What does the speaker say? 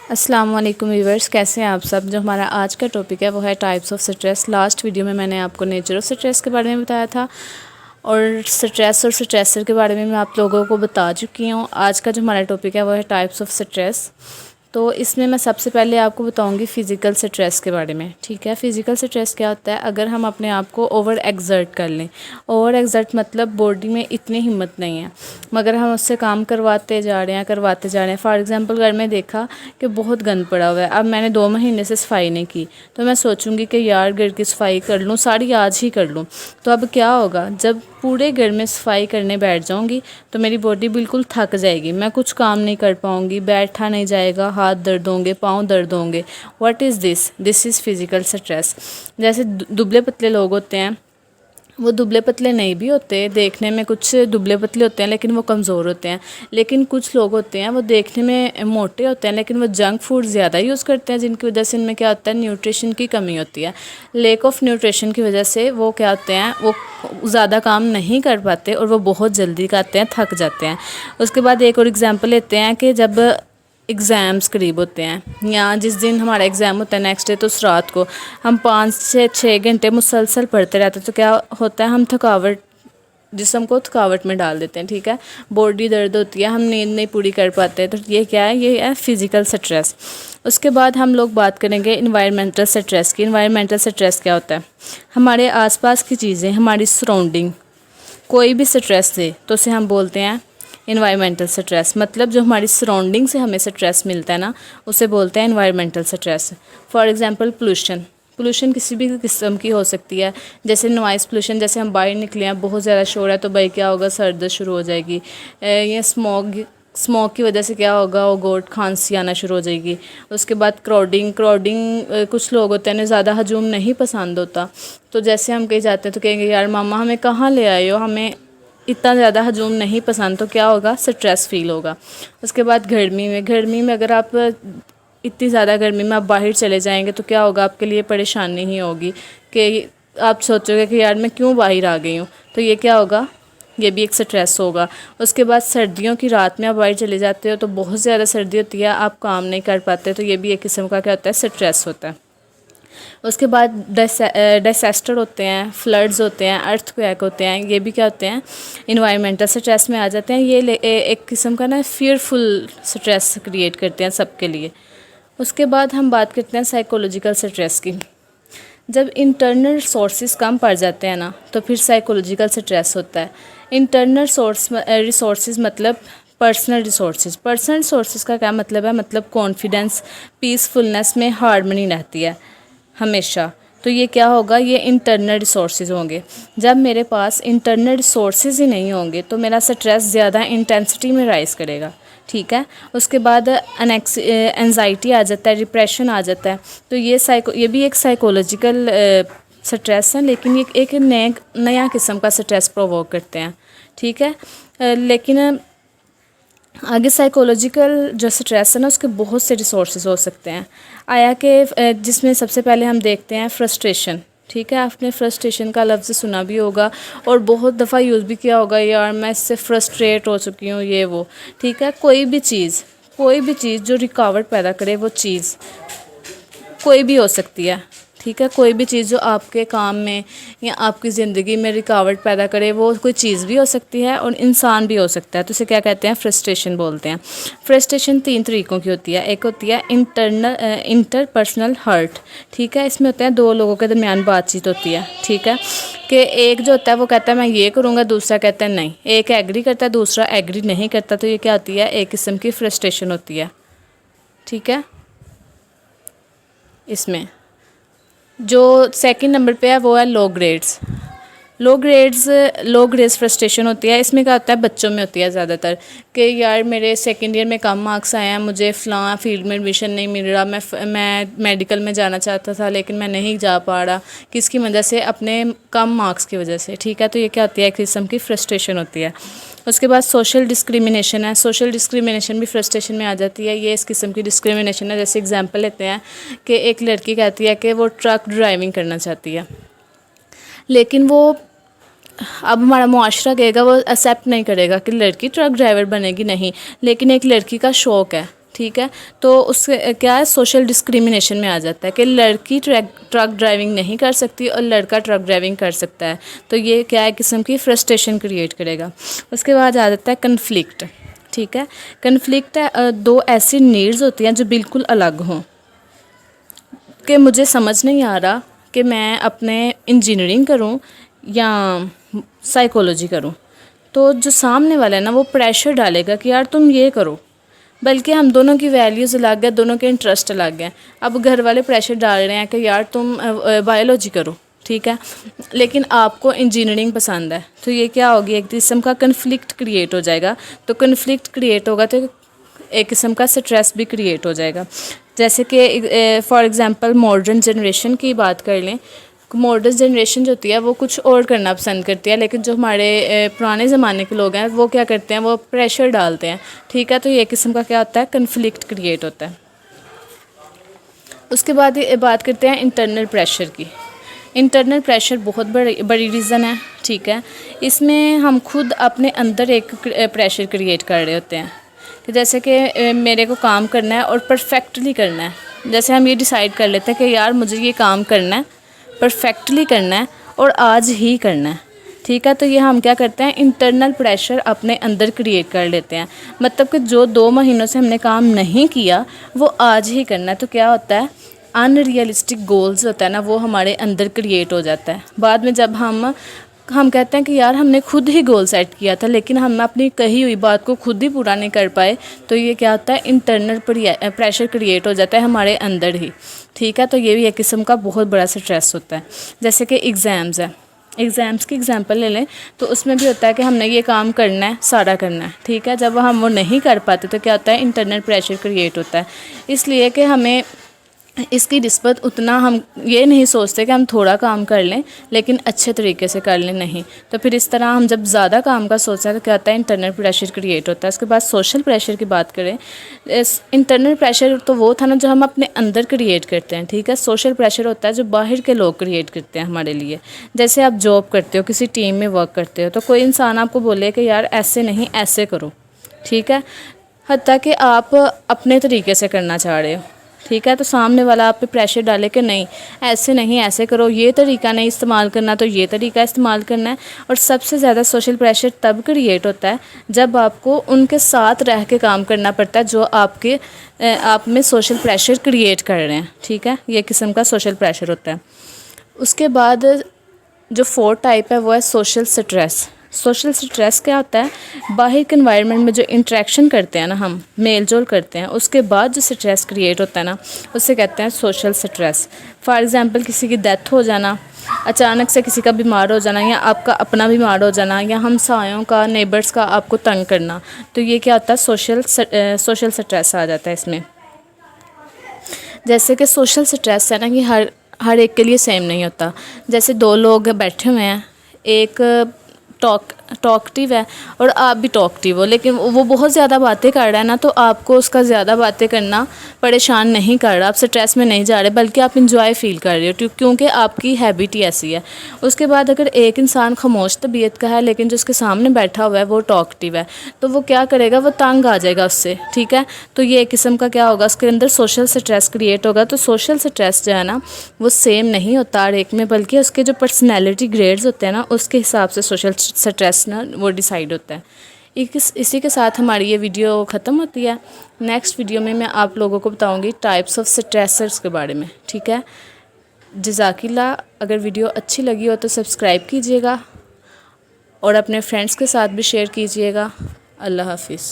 अस्सलाम वालेकुम व्यूअर्स, कैसे हैं आप सब। जो हमारा आज का टॉपिक है वो है types of stress. Last video में मैंने आपको नेचर ऑफ स्ट्रेस के बारे में बताया था और स्ट्रेस और स्ट्रेसर के बारे में मैं आप लोगों को बता चुकी हूँ। आज का जो हमारा टॉपिक है वो है टाइप्स ऑफ स्ट्रेस। तो इसमें मैं सबसे पहले आपको बताऊंगी फ़िज़िकल स्ट्रेस के बारे में। ठीक है, फ़िज़िकल स्ट्रेस क्या होता है? अगर हम अपने आप को ओवर एक्सर्ट कर लें। ओवर एक्सर्ट मतलब बॉडी में इतनी हिम्मत नहीं है मगर हम उससे काम करवाते जा रहे हैं। फॉर एग्ज़ाम्पल घर में देखा कि बहुत गंद पड़ा हुआ है, अब मैंने 2 महीने से सफाई नहीं की तो मैं सोचूंगी कि यार घर की सफाई कर लूँ, सारी आज ही कर लूँ। तो अब क्या होगा, जब पूरे घर में सफाई करने बैठ जाऊंगी तो मेरी बॉडी बिल्कुल थक जाएगी, मैं कुछ काम नहीं कर पाऊंगी, बैठा नहीं जाएगा, हाथ दर्द होंगे, पाँव दर्द होंगे। What is this is physical stress. जैसे दुबले पतले लोग होते हैं, वो दुबले पतले नहीं भी होते, देखने में कुछ दुबले पतले होते हैं लेकिन वो कमज़ोर होते हैं। लेकिन कुछ लोग होते हैं वो देखने में मोटे होते हैं लेकिन वो जंक फूड ज़्यादा यूज़ करते हैं, जिनकी वजह से इनमें क्या होता है, न्यूट्रिशन की कमी होती है। लैक ऑफ न्यूट्रिशन की वजह से वो क्या होते हैं, वो ज़्यादा काम नहीं कर पाते और वो बहुत जल्दी खाते हैं, थक जाते हैं। उसके बाद एक और एग्ज़ाम्पल लेते हैं कि जब एग्ज़ाम्स करीब होते हैं या जिस दिन हमारा एग्ज़ाम होता है नेक्स्ट डे, तो उस रात को हम 5 से 6 घंटे मुसलसल पढ़ते रहते हैं तो क्या होता है, हम जिस्म को थकावट में डाल देते हैं। ठीक है, बॉडी दर्द होती है, हम नींद नहीं पूरी कर पाते हैं। तो ये क्या है, ये है फिज़िकल स्ट्रेस। उसके बाद हम लोग बात करेंगे इन्वायरमेंटल स्ट्रेस की। इन्वायरमेंटल स्ट्रेस क्या होता है? हमारे आसपास की चीज़ें, हमारी सराउंडिंग कोई भी स्ट्रेस दे तो उसे हम बोलते हैं इन्वायरमेंटल स्ट्रेस। मतलब जो हमारी सराउंडिंग से हमें स्ट्रेस मिलता है ना, उसे बोलते हैं environmental stress. For example pollution किसी भी किस्म की हो सकती है। जैसे नॉइज़ पोल्यूशन, जैसे हम बाहर निकले हैं, बहुत ज़्यादा शोर है तो भाई क्या होगा, सर दर्द शुरू हो जाएगी। ये स्मोक की वजह से क्या होगा, वो गोट खांसी आना शुरू हो जाएगी। उसके बाद क्राउडिंग कुछ लोग होते हैं ज़्यादा हजूम नहीं पसंद होता, तो जैसे हम कहीं जाते हैं तो कहेंगे यार मामा हमें कहाँ ले आए हो, हमें इतना ज़्यादा हजूम नहीं पसंद। तो क्या होगा, स्ट्रेस फील होगा। उसके बाद गर्मी में अगर आप इतनी ज़्यादा गर्मी में आप बाहर चले जाएंगे तो क्या होगा, आपके लिए परेशानी ही होगी कि आप सोचोगे कि यार मैं क्यों बाहर आ गई हूँ। तो ये क्या होगा, ये भी एक स्ट्रेस होगा। उसके बाद सर्दियों की रात में आप बाहर चले जाते हो तो बहुत ज़्यादा सर्दी होती है, आप काम नहीं कर पाते, तो ये भी एक किस्म का क्या होता है, स्ट्रेस होता है। उसके बाद डिसास्टर होते हैं, फ्लड्स होते हैं, अर्थक्वेक होते हैं, ये भी क्या होते हैं, इन्वायरमेंटल स्ट्रेस में आ जाते हैं। ये एक किस्म का ना फियरफुल स्ट्रेस क्रिएट करते हैं सबके लिए। उसके बाद हम बात करते हैं साइकोलॉजिकल स्ट्रेस की। जब इंटरनल सोर्सेज कम पड़ जाते हैं ना तो फिर साइकोलॉजिकल स्ट्रेस होता है। इंटरनल रिसोर्सेज मतलब पर्सनल रिसोर्सेज का क्या मतलब है, मतलब कॉन्फिडेंस, पीसफुलनेस में हार्मनी रहती है हमेशा। तो ये क्या होगा, ये इंटरनल रिसोर्सेज होंगे। जब मेरे पास इंटरनल रिसोर्सेज ही नहीं होंगे तो मेरा स्ट्रेस ज़्यादा इंटेंसिटी में राइज करेगा। ठीक है, उसके बाद एंजाइटी आ जाता है, डिप्रेशन आ जाता है। तो ये भी एक साइकोलॉजिकल स्ट्रेस है, लेकिन ये एक नया किस्म का स्ट्रेस प्रोवोक करते हैं। ठीक है, लेकिन आगे साइकोलॉजिकल जो स्ट्रेस है ना, उसके बहुत से रिसोर्सेज हो सकते हैं। आया कि जिसमें सबसे पहले हम देखते हैं फ्रस्ट्रेशन। ठीक है, आपने फ्रस्ट्रेशन का लफ्ज़ सुना भी होगा और बहुत दफ़ा यूज़ भी किया होगा, यार मैं इससे फ्रस्ट्रेट हो चुकी हूँ, ये वो। ठीक है, कोई भी चीज़ जो रुकावट पैदा करे, वो चीज़ कोई भी हो सकती है। ठीक है, कोई भी चीज़ जो आपके काम में या आपकी ज़िंदगी में रुकावट पैदा करे, वो कोई चीज़ भी हो सकती है और इंसान भी हो सकता है। तो इसे क्या कहते हैं, फ्रस्ट्रेशन बोलते हैं। फ्रस्ट्रेशन 3 तरीक़ों की होती है। एक होती है इंटरपर्सनल हर्ट। ठीक है, इसमें होता है 2 लोगों के दरमियान बातचीत होती है। ठीक है, कि एक जो होता है वो कहता है मैं ये करूँगा, दूसरा कहता है नहीं। एक एग्री करता है, दूसरा एग्री नहीं करता। तो ये क्या होती है, एक किस्म की फ्रस्ट्रेशन होती है। ठीक है, इसमें जो सेकंड नंबर पे है वो है लो ग्रेड्स फ्रस्ट्रेशन होती है। इसमें क्या होता है, बच्चों में होती है ज़्यादातर कि यार मेरे सेकंड ईयर में कम मार्क्स आए हैं, मुझे फ़लाँ फील्ड में एडमिशन नहीं मिल रहा, मैं मेडिकल में जाना चाहता था लेकिन मैं नहीं जा पा रहा, किसकी वजह से, अपने कम मार्क्स की वजह से। ठीक है, तो ये क्या होती है, एक किस्म की फ्रस्ट्रेशन होती है। उसके बाद सोशल डिस्क्रिमिनेशन है। सोशल डिस्क्रिमिनेशन भी फ्रस्ट्रेशन में आ जाती है। ये इस किस्म की डिस्क्रिमिनेशन है। जैसे एग्जांपल लेते हैं कि एक लड़की कहती है कि वो ट्रक ड्राइविंग करना चाहती है, लेकिन वो अब हमारा मुआशरा कहेगा, वो एक्सेप्ट नहीं करेगा कि लड़की ट्रक ड्राइवर बनेगी, नहीं। लेकिन एक लड़की का शौक़ है ٹھیک ہے. تو اس سے کیا ہے سوشل ڈسکریمنیشن میں آ جاتا ہے کہ لڑکی ٹرک ڈرائیونگ نہیں کر سکتی اور لڑکا ٹرک ڈرائیونگ کر سکتا ہے. تو یہ کیا ہے قسم کی فرسٹریشن کریٹ کرے گا. اس کے بعد آ جاتا ہے کنفلکٹ. ٹھیک ہے. کنفلکٹ دو ایسی نیڈز ہوتی ہیں جو بالکل الگ ہوں کہ مجھے سمجھ نہیں آ رہا کہ میں اپنے انجینئرنگ کروں یا سائیکولوجی کروں. تو جو سامنے والا ہے نا وہ پریشر ڈالے گا کہ یار تم یہ کرو، بلکہ ہم دونوں کی ویلیوز الگ ہے، دونوں کے انٹرسٹ الگ ہیں. اب گھر والے پریشر ڈال رہے ہیں کہ یار تم بایولوجی کرو، ٹھیک ہے، لیکن آپ کو انجینئرنگ پسند ہے. تو یہ کیا ہوگی ایک قسم کا کنفلکٹ کریٹ ہو جائے گا. تو کنفلکٹ کریٹ ہوگا تو ایک قسم کا سٹریس بھی کریٹ ہو جائے گا. جیسے کہ فار ایگزامپل ماڈرن جنریشن کی بات کر لیں. ماڈرن جنریشن جو ہوتی ہے وہ کچھ اور کرنا پسند کرتی ہے، لیکن جو ہمارے پرانے زمانے کے لوگ ہیں وہ کیا کرتے ہیں، وہ پریشر ڈالتے ہیں. ٹھیک ہے. تو یہ قسم کا کیا ہوتا ہے کنفلکٹ کریٹ ہوتا ہے. اس کے بعد بات کرتے ہیں انٹرنل پریشر کی. انٹرنل پریشر بہت بڑی ریزن ہے. ٹھیک ہے. اس میں ہم خود اپنے اندر ایک پریشر کریٹ کر رہے ہوتے ہیں کہ جیسے کہ میرے کو کام کرنا ہے اور پرفیکٹلی کرنا ہے. جیسے ہم یہ ڈیسائیڈ کر لیتے ہیں کہ یار مجھے یہ کام کرنا ہے، پرفیکٹلی کرنا ہے اور آج ہی کرنا ہے. ٹھیک ہے. تو یہ ہم کیا کرتے ہیں انٹرنل پریشر اپنے اندر کریٹ کر لیتے ہیں. مطلب کہ جو 2 مہینوں سے ہم نے کام نہیں کیا وہ آج ہی کرنا ہے. تو کیا ہوتا ہے ان ریئلسٹک گولز ہوتا ہے نا وہ ہمارے اندر کریٹ ہو جاتا ہے. بعد میں جب ہم کہتے ہیں کہ یار ہم نے خود ہی گول سیٹ کیا تھا لیکن ہم اپنی کہی ہوئی بات کو خود ہی پورا نہیں کر پائے. تو یہ کیا ہوتا ہے انٹرنل پریشر کریٹ ہو جاتا ہے ہمارے اندر ہی. ٹھیک ہے. تو یہ بھی ایک قسم کا بہت بڑا سٹریس ہوتا ہے. جیسے کہ ایگزامز ہے، ایگزامس کی ایگزامپل لے لیں تو اس میں بھی ہوتا ہے کہ ہم نے یہ کام کرنا ہے، سارا کرنا ہے. ٹھیک ہے. جب ہم وہ نہیں کر پاتے تو کیا ہوتا ہے انٹرنل پریشر کریٹ ہوتا ہے. اس لیے کہ ہمیں اس کی نسبت اتنا ہم یہ نہیں سوچتے کہ ہم تھوڑا کام کر لیں لیکن اچھے طریقے سے کر لیں، نہیں. تو پھر اس طرح ہم جب زیادہ کام کا سوچتے ہیں تو کیا ہوتا ہے انٹرنل پریشر کریٹ ہوتا ہے. اس کے بعد سوشل پریشر کی بات کریں. انٹرنل پریشر تو وہ تھا نا جو ہم اپنے اندر کریٹ کرتے ہیں. ٹھیک ہے. سوشل پریشر ہوتا ہے جو باہر کے لوگ کریٹ کرتے ہیں ہمارے لیے. جیسے آپ جاب کرتے ہو، کسی ٹیم میں ورک کرتے ہو، تو کوئی انسان آپ کو بولے کہ یار ایسے نہیں ایسے کرو. ٹھیک ہے. حتیٰ کہ آپ اپنے طریقے سے کرنا چاہ رہے ہو. ٹھیک ہے. تو سامنے والا آپ پہ پریشر ڈالے کہ نہیں ایسے نہیں ایسے کرو، یہ طریقہ نہیں استعمال کرنا تو یہ طریقہ استعمال کرنا ہے. اور سب سے زیادہ سوشل پریشر تب کریٹ ہوتا ہے جب آپ کو ان کے ساتھ رہ کے کام کرنا پڑتا ہے جو آپ میں سوشل پریشر کریٹ کر رہے ہیں. ٹھیک ہے. یہ قسم کا سوشل پریشر ہوتا ہے. اس کے بعد جو 4 ٹائپ ہے وہ ہے سوشل سٹریس. سوشل سٹریس کیا ہوتا ہے باہر کے انوائرمنٹ میں جو انٹریکشن کرتے ہیں نا ہم میل جول کرتے ہیں اس کے بعد جو سٹریس کریٹ ہوتا ہے نا اسے کہتے ہیں سوشل سٹریس. فار ایگزامپل کسی کی ڈیتھ ہو جانا، اچانک سے کسی کا بیمار ہو جانا، یا آپ کا اپنا بیمار ہو جانا، یا ہمسایوں کا نیبرس کا آپ کو تنگ کرنا. تو یہ کیا ہوتا ہے سوشل سٹریس آ جاتا ہے اس میں. جیسے کہ سوشل سٹریس ہے نا یہ ہر ایک کے لیے سیم نہیں ہوتا. جیسے 2 لوگ بیٹھے ہوئے ہیں، ایک ٹاکٹیو ہے اور آپ بھی ٹاکٹیو ہو، لیکن وہ بہت زیادہ باتیں کر رہا ہے نا تو آپ کو اس کا زیادہ باتیں کرنا پریشان نہیں کر رہا، آپ سٹریس میں نہیں جا رہے بلکہ آپ انجوائے فیل کر رہے ہو کیونکہ آپ کی ہیبٹ ہی ایسی ہے. اس کے بعد اگر ایک انسان خاموش طبیعت کا ہے لیکن جو اس کے سامنے بیٹھا ہوا ہے وہ ٹاکٹیو ہے تو وہ کیا کرے گا، وہ تنگ آ جائے گا اس سے. ٹھیک ہے. تو یہ ایک قسم کا کیا ہوگا اس کے اندر سوشل سٹریس کریٹ ہوگا. تو سوشل سٹریس جو ہے نا وہ سیم نہیں ہوتا ہر ایک میں، بلکہ اس کے جو پرسنالٹی گریڈز ہوتے ہیں نا اس کے حساب سے سوشل سٹریس نا وہ ڈیسائیڈ ہوتا ہے. اسی کے ساتھ ہماری یہ ویڈیو ختم ہوتی ہے. نیکسٹ ویڈیو میں آپ لوگوں کو بتاؤں گی ٹائپس آف سٹریسرز کے بارے میں. ٹھیک ہے. جزاک اللہ. اگر ویڈیو اچھی لگی ہو تو سبسکرائب کیجیے گا اور اپنے فرینڈس کے ساتھ بھی شیئر کیجیے گا. اللہ حافظ.